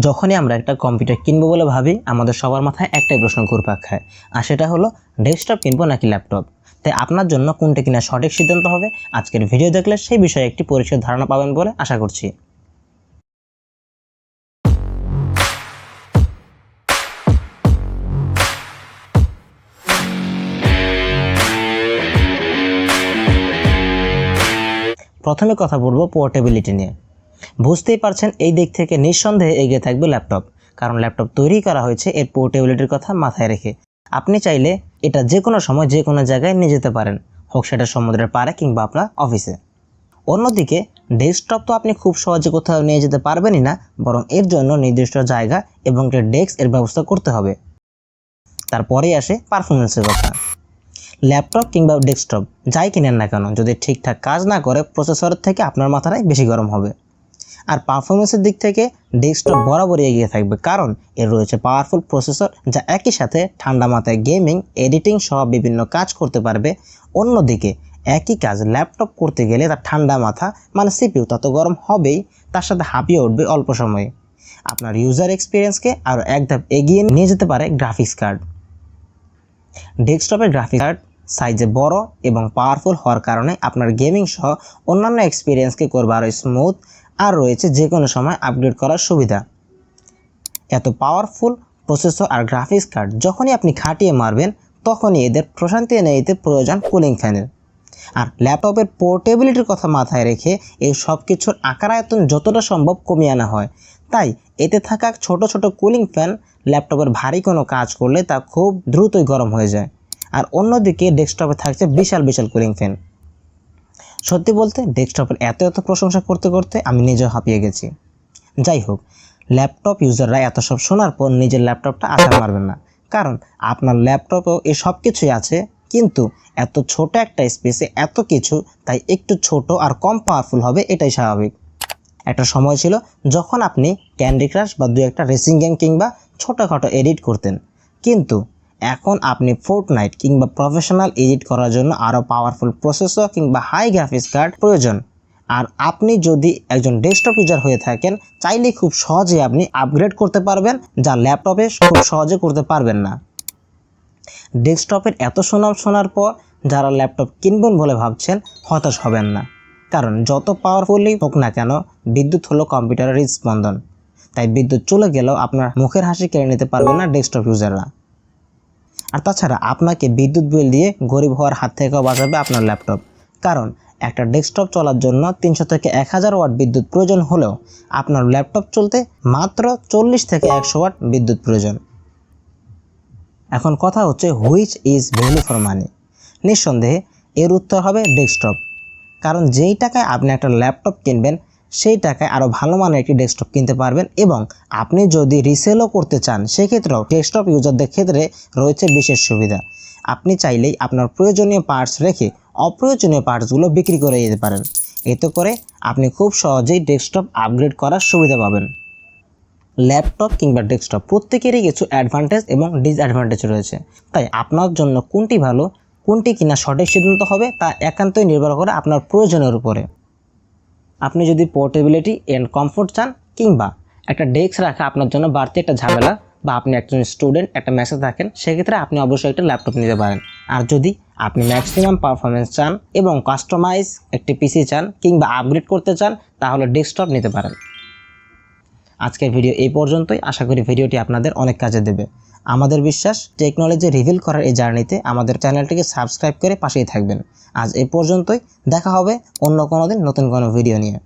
যখনই আমরা একটা কম্পিউটার কিনবো বলে ভাবি আমাদের সবার মাথায় একটাই প্রশ্ন ঘুরপাক খায়, আর সেটা হলো ডেস্কটপ কিনবো নাকি ল্যাপটপ। তাই আপনার জন্য কোনটা কিনা সঠিক সিদ্ধান্ত হবে আজকের ভিডিও দেখলে সেই বিষয়ে একটি পরিষ্কার ধারণা পাবেন বলে আশা করছি। প্রথমে কথা বলবো পোর্টেবিলিটি নিয়ে। বুঝতেই পারছেন এই দিক থেকে নিঃসন্দেহে এগিয়ে থাকবে ল্যাপটপ, কারণ ল্যাপটপ তৈরি করা হয়েছে এর পোর্টেবিলিটির কথা মাথায় রেখে। আপনি চাইলে এটা যে কোনো সময় যে কোনো জায়গায় নিয়ে যেতে পারেন, হোক সেটা সমুদ্রের পাড়ে কিংবা আপনার অফিসে। অন্যদিকে ডেস্কটপ তো আপনি খুব সহজে কোথাও নিয়ে যেতে পারবেনই না, বরং এর জন্য নির্দিষ্ট জায়গা এবং একটা ডেস্ক এর ব্যবস্থা করতে হবে। তারপরেই আসে পারফরমেন্সের কথা। ল্যাপটপ কিংবা ডেস্কটপ যাই কিনেন না কেন, যদি ঠিকঠাক কাজ না করে প্রসেসরের থেকে আপনার মাথাটাই বেশি গরম হবে। আর পারফরমেন্সের দিক থেকে ডেস্কটপ বরাবরই এগিয়ে থাকবে, কারণ এর রয়েছে পাওয়ারফুল প্রসেসর যা একই সাথে ঠান্ডা মাথায় গেমিং, এডিটিং সহ বিভিন্ন কাজ করতে পারবে। অন্যদিকে একই কাজ ল্যাপটপ করতে গেলে তার ঠান্ডা মাথা মানে সিপিইউ তত গরম হবেই, তার সাথে হাঁপিয়ে উঠবে অল্প সময়ে। আপনার ইউজার এক্সপিরিয়েন্সকে আরও এক ধাপ এগিয়ে নিয়ে যেতে পারে গ্রাফিক্স কার্ড। ডেস্কটপের গ্রাফিক্স কার্ড সাইজে বড় এবং পাওয়ারফুল হওয়ার কারণে আপনার গেমিং সহ অন্যান্য এক্সপিরিয়েন্সকে করবে আরও স্মুথ, আর রয়েছে যে কোনো সময় আপগ্রেড করার সুবিধা। এত পাওয়ারফুল প্রসেসর আর গ্রাফিক্স কার্ড যখনই আপনি খাটিয়ে মারবেন, তখনই এদের প্রশান্তি এনে দিতে প্রয়োজন কুলিং ফ্যানের। আর ল্যাপটপের পোর্টেবিলিটির কথা মাথায় রেখে এই সব কিছুর আকার আয়তন যতটা সম্ভব কমিয়ে আনা হয়। তাই এতে থাকা ছোট ছোট কুলিং ফ্যান ল্যাপটপের ভারী কোনো কাজ করলে তা খুব দ্রুতই গরম হয়ে যায়। আর অন্যদিকে ডেস্কটপে থাকছে বিশাল বিশাল কুলিং ফ্যান। সত্যি বলতে ডেস্কটপের এত প্রশংসা করতে করতে আমি নিজেও হাঁপিয়ে গেছি। যাই হোক, ল্যাপটপ ইউজাররা এত সব শোনার পর নিজের ল্যাপটপটা আছাড় মারবেন না, কারণ আপনার ল্যাপটপেও এই সব কিছুই আছে, কিন্তু এত ছোট একটা স্পেসে এত কিছু, তাই একটু ছোট আর কম পাওয়ারফুল হবে, এটাই স্বাভাবিক। একটা সময় ছিল যখন আপনি ক্যান্ডি ক্রাশ বা দু একটা রেসিং গেম কিংবা ছোটোখাটো এডিট করতেন, কিন্তু এখন আপনি ফোর্টনাইট কিংবা প্রফেশনাল এডিট করার জন্য আরও পাওয়ারফুল প্রসেসর কিংবা হাই গ্রাফিক্স কার্ড প্রয়োজন। আর আপনি যদি একজন ডেস্কটপ ইউজার হয়ে থাকেন, চাইলে খুব সহজে আপনি আপগ্রেড করতে পারবেন, যা ল্যাপটপে খুব সহজে করতে পারবেন না। ডেস্কটপের এত সুনাম শোনার পর যারা ল্যাপটপ কিনবেন বলে ভাবছেন, হতাশ হবেন না, কারণ যত পাওয়ারফুলই হোক না কেন, বিদ্যুৎ হলো কম্পিউটারের হৃদস্পন্দন। তাই বিদ্যুৎ চলে গেলেও আপনার মুখের হাসি কেড়ে নিতে পারবেন না ডেস্কটপ ইউজাররা। আর তাছাড়া আপনাকে বিদ্যুৎ বিল দিয়ে গরিব হওয়ার হাত থেকেও বাঁচাবে আপনার ল্যাপটপ, কারণ একটা ডেস্কটপ চলার জন্য 300 থেকে 1000 ওয়াট বিদ্যুৎ প্রয়োজন হলেও আপনার ল্যাপটপ চলতে মাত্র 40 থেকে 100 ওয়াট বিদ্যুৎ প্রয়োজন। এখন কথা হচ্ছে which is value for money. নিঃসন্দেহে এর উত্তর হবে ডেস্কটপ, কারণ যেই টাকায় আপনি একটা ল্যাপটপ কিনবেন সেই টাকায় আরও ভালো মানের একটি ডেস্কটপ কিনতে পারবেন, এবং আপনি যদি রিসেলও করতে চান সেক্ষেত্রেও ডেস্কটপ ইউজারদের ক্ষেত্রে রয়েছে বিশেষ সুবিধা। আপনি চাইলেই আপনার প্রয়োজনীয় পার্টস রেখে অপ্রয়োজনীয় পার্টসগুলো বিক্রি করে দিতে পারেন। এতে করে আপনি খুব সহজেই ডেস্কটপ আপগ্রেড করার সুবিধা পাবেন। ল্যাপটপ কিংবা ডেস্কটপ প্রত্যেকেরই কিছু অ্যাডভান্টেজ এবং ডিসঅ্যাডভান্টেজ রয়েছে, তাই আপনার জন্য কোনটি ভালো, কোনটি কিনা সঠিক সিদ্ধান্ত হবে তা একান্তই নির্ভর করে আপনার প্রয়োজনের উপরে। আপনি যদি পোর্টেবিলিটি অ্যান্ড কমফোর্ট চান, কিংবা একটা ডেস্ক রাখা আপনার জন্য বাড়তি একটা ঝামেলা, বা আপনি একজন স্টুডেন্ট একটা মেসে থাকেন, সেক্ষেত্রে আপনি অবশ্যই একটা ল্যাপটপ নিতে পারেন। আর যদি আপনি ম্যাক্সিমাম পারফরমেন্স চান এবং কাস্টমাইজ একটি পিসি চান কিংবা আপগ্রেড করতে চান, তাহলে ডেস্কটপ নিতে পারেন। আজকের ভিডিও এই পর্যন্তই। আশা করি ভিডিওটি আপনাদের অনেক কাজে দেবে। আমাদের বিশ্বাস, টেকনোলজি রিভিল করার এই জার্নিতে আমাদের চ্যানেলটিকে সাবস্ক্রাইব করে পাশেই থাকবেন। আজ এই পর্যন্তই, দেখা হবে অন্য কোনো দিন নতুন কোনো ভিডিও নিয়ে।